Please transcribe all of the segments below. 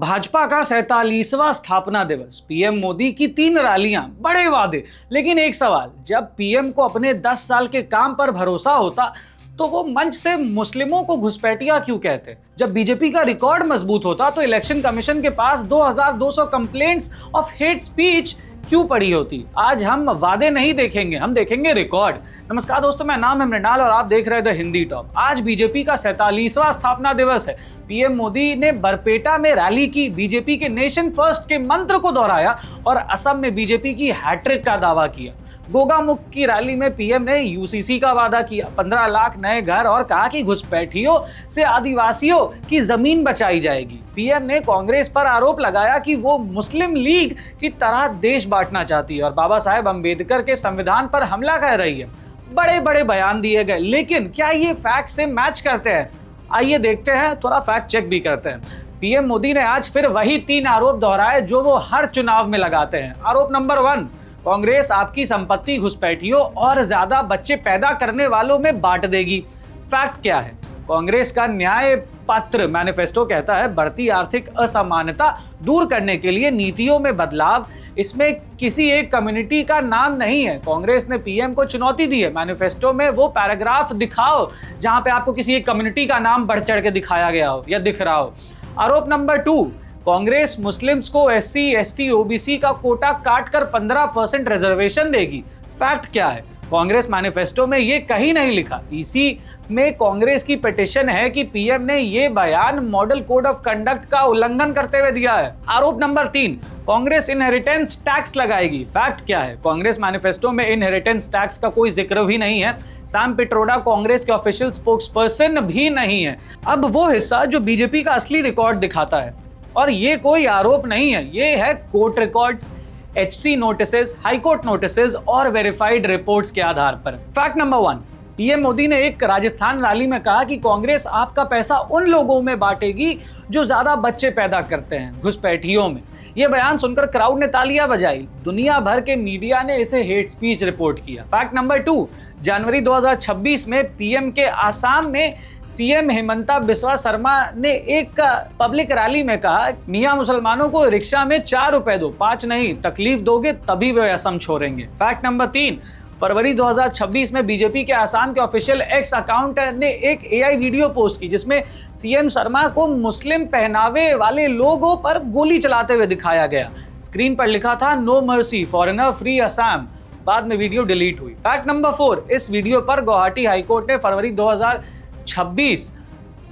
भाजपा का 47वां स्थापना दिवस, पीएम मोदी की 3 रैलियां, बड़े वादे, लेकिन एक सवाल, जब पीएम को अपने 10 साल के काम पर भरोसा होता तो वो मंच से मुस्लिमों को घुसपैठिया क्यों कहते? जब बीजेपी का रिकॉर्ड मजबूत होता तो इलेक्शन कमीशन के पास 2200 कंप्लेंट्स ऑफ हेट स्पीच क्यों पड़ी होती? आज हम वादे नहीं देखेंगे, हम देखेंगे रिकॉर्ड। नमस्कार दोस्तों, मैं नाम है मृणाल और आप देख रहे थे हिंदी टॉप। आज बीजेपी का 47वां स्थापना दिवस है। पीएम मोदी ने बरपेटा में रैली की, बीजेपी के नेशन फर्स्ट के मंत्र को दोहराया और असम में बीजेपी की हैट्रिक का दावा किया। गोगामुख की रैली में पीएम ने यूसीसी का वादा किया, 15 लाख नए घर, और कहा कि घुसपैठियों से आदिवासियों की जमीन बचाई जाएगी। पीएम ने कांग्रेस पर आरोप लगाया कि वो मुस्लिम लीग की तरह देश बांटना चाहती है और बाबा साहेब अंबेडकर के संविधान पर हमला कर रही है। बड़े बड़े बयान दिए गए, लेकिन क्या ये फैक्ट से मैच करते हैं? आइए देखते हैं, थोड़ा फैक्ट चेक भी करते हैं। पीएम मोदी ने आज फिर वही 3 आरोप दोहराए जो वो हर चुनाव में लगाते हैं। आरोप नंबर 1, कांग्रेस आपकी संपत्ति घुसपैठियों और ज्यादा बच्चे पैदा करने वालों में बांट देगी। फैक्ट क्या है? कांग्रेस का न्याय पत्र मैनिफेस्टो कहता है बढ़ती आर्थिक असमानता दूर करने के लिए नीतियों में बदलाव। इसमें किसी एक कम्युनिटी का नाम नहीं है। कांग्रेस ने पीएम को चुनौती दी है, मैनिफेस्टो में वो पैराग्राफ दिखाओ जहां पे आपको किसी एक कम्युनिटी का नाम बढ़ चढ़ के दिखाया गया हो या दिख रहा हो। आरोप नंबर 2, कांग्रेस मुस्लिम्स को एससी, एसटी, ओबीसी का कोटा काटकर 15% रिजर्वेशन देगी। फैक्ट क्या है? कांग्रेस मैनिफेस्टो में ये कहीं नहीं लिखा। इसी में कांग्रेस की पिटीशन है कि पीएम ने ये बयान मॉडल कोड ऑफ कंडक्ट का उल्लंघन करते हुए दिया है। आरोप नंबर 3, कांग्रेस इनहेरिटेंस टैक्स लगाएगी। फैक्ट क्या है? कांग्रेस मैनिफेस्टो में इनहेरिटेंस टैक्स का कोई जिक्र भी नहीं है। सैम पिट्रोडा कांग्रेस के ऑफिशियल स्पोक्सपर्सन भी नहीं है। अब वो हिस्सा जो बीजेपी का असली रिकॉर्ड दिखाता है, और ये कोई आरोप नहीं है, ये है court records, HC notices, high court notices और वेरीफाइड रिपोर्ट्स के आधार पर। फैक्ट नंबर 1, पीएम मोदी ने एक राजस्थान रैली में कहा कि कांग्रेस आपका पैसा उन लोगों में बांटेगी जो ज्यादा बच्चे पैदा करते हैं, घुसपैठियों में। यह बयान सुनकर क्राउड ने तालियां बजाई। दुनिया भर के मीडिया ने इसे हेट स्पीच रिपोर्ट किया। फैक्ट नंबर 2, जनवरी 2026 में पीएम के आसाम में सीएम हेमंता बिस्वा शर्मा ने एक पब्लिक रैली में कहा, मियां मुसलमानों को रिक्शा में 4 रुपए दो, 5 नहीं, तकलीफ दोगे तभी वे असम छोड़ेंगे। फैक्ट नंबर 3, फरवरी 2026 में बीजेपी के आसाम के ऑफिशियल एक्स अकाउंट ने एक एआई वीडियो पोस्ट की जिसमें सीएम शर्मा को मुस्लिम पहनावे वाले लोगों पर गोली चलाते हुए दिखाया गया। स्क्रीन पर लिखा था no mercy, foreigner free Assam. बाद में वीडियो डिलीट हुई। फैक्ट नंबर 4, इस वीडियो पर गुवाहाटी हाईकोर्ट ने फरवरी 2026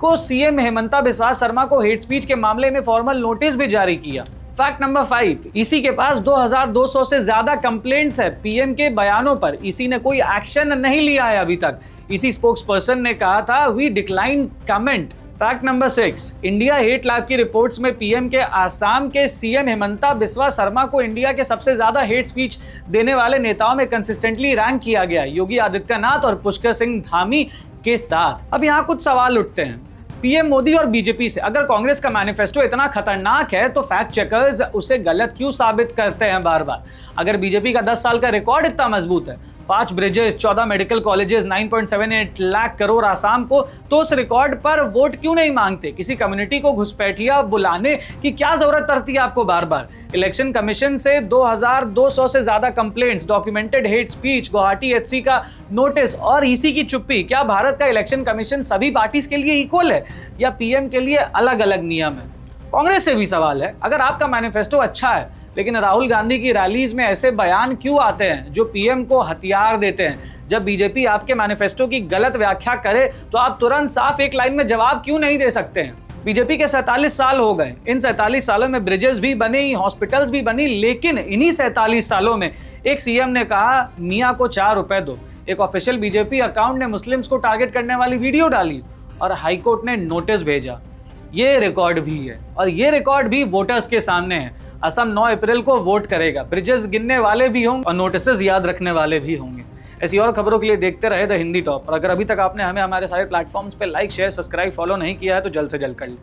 को सीएम हेमंता बिस्वा शर्मा को हेट स्पीच के मामले में फॉर्मल नोटिस भी जारी किया। फैक्ट नंबर 5, ईसी के पास 2200 से ज्यादा कंप्लेंट्स है पीएम के बयानों पर। ईसी ने कोई एक्शन नहीं लिया है अभी तक। ईसी स्पोक्सपर्सन ने कहा था we decline comment. Fact number 6, India hate lab की रिपोर्ट्स में पीएम के आसाम के सीएम हेमंता बिस्वा शर्मा को इंडिया के सबसे ज्यादा हेट स्पीच देने वाले नेताओं में कंसिस्टेंटली रैंक किया गया, योगी आदित्यनाथ और पुष्कर सिंह धामी के साथ। अब यहाँ कुछ सवाल उठते हैं पीएम मोदी और बीजेपी से। अगर कांग्रेस का मैनिफेस्टो इतना खतरनाक है तो फैक्ट चेकर्स उसे गलत क्यों साबित करते हैं बार बार? अगर बीजेपी का 10 साल का रिकॉर्ड इतना मजबूत है, 5 bridges, 14 medical colleges, 9.78 lakh crore Assam को, तो उस रिकॉर्ड पर वोट क्यों नहीं मांगते? किसी कम्युनिटी को घुसपैठिया बुलाने की क्या जरूरत पड़ती है आपको बार बार? इलेक्शन कमीशन से 2200 से ज्यादा complaints, documented hate speech, Guwahati HC का नोटिस और ईसी की चुप्पी। क्या भारत का इलेक्शन कमीशन सभी पार्टीज के लिए इक्वल है या पीएम के लिए अलग अलग नियम है? कांग्रेस से भी सवाल है, अगर आपका मैनिफेस्टो अच्छा है लेकिन राहुल गांधी की रैलीज में ऐसे बयान क्यों आते हैं जो पीएम को हथियार देते हैं? जब बीजेपी आपके मैनिफेस्टो की गलत व्याख्या करे तो आप तुरंत साफ एक लाइन में जवाब क्यों नहीं दे सकते हैं? बीजेपी के 47 साल हो गए। इन 47 सालों में ब्रिजेस भी बनी, हॉस्पिटल्स भी बनी, लेकिन इन्हीं 47 सालों में एक सीएम ने कहा मियां को 4 रुपए दो, एक ऑफिशियल बीजेपी अकाउंट ने मुस्लिम्स को टारगेट करने वाली वीडियो डाली और हाईकोर्ट ने नोटिस भेजा। ये रिकॉर्ड भी है और ये रिकॉर्ड भी वोटर्स के सामने है। असम 9 अप्रैल को वोट करेगा। ब्रिजेस गिनने वाले भी होंगे और नोटिसेस याद रखने वाले भी होंगे। ऐसी और खबरों के लिए देखते रहे द हिंदी टॉप। और अगर अभी तक आपने हमें हमारे सारे प्लेटफॉर्म्स पे लाइक, शेयर, सब्सक्राइब, फॉलो नहीं किया है तो जल्द से जल्द कर लें।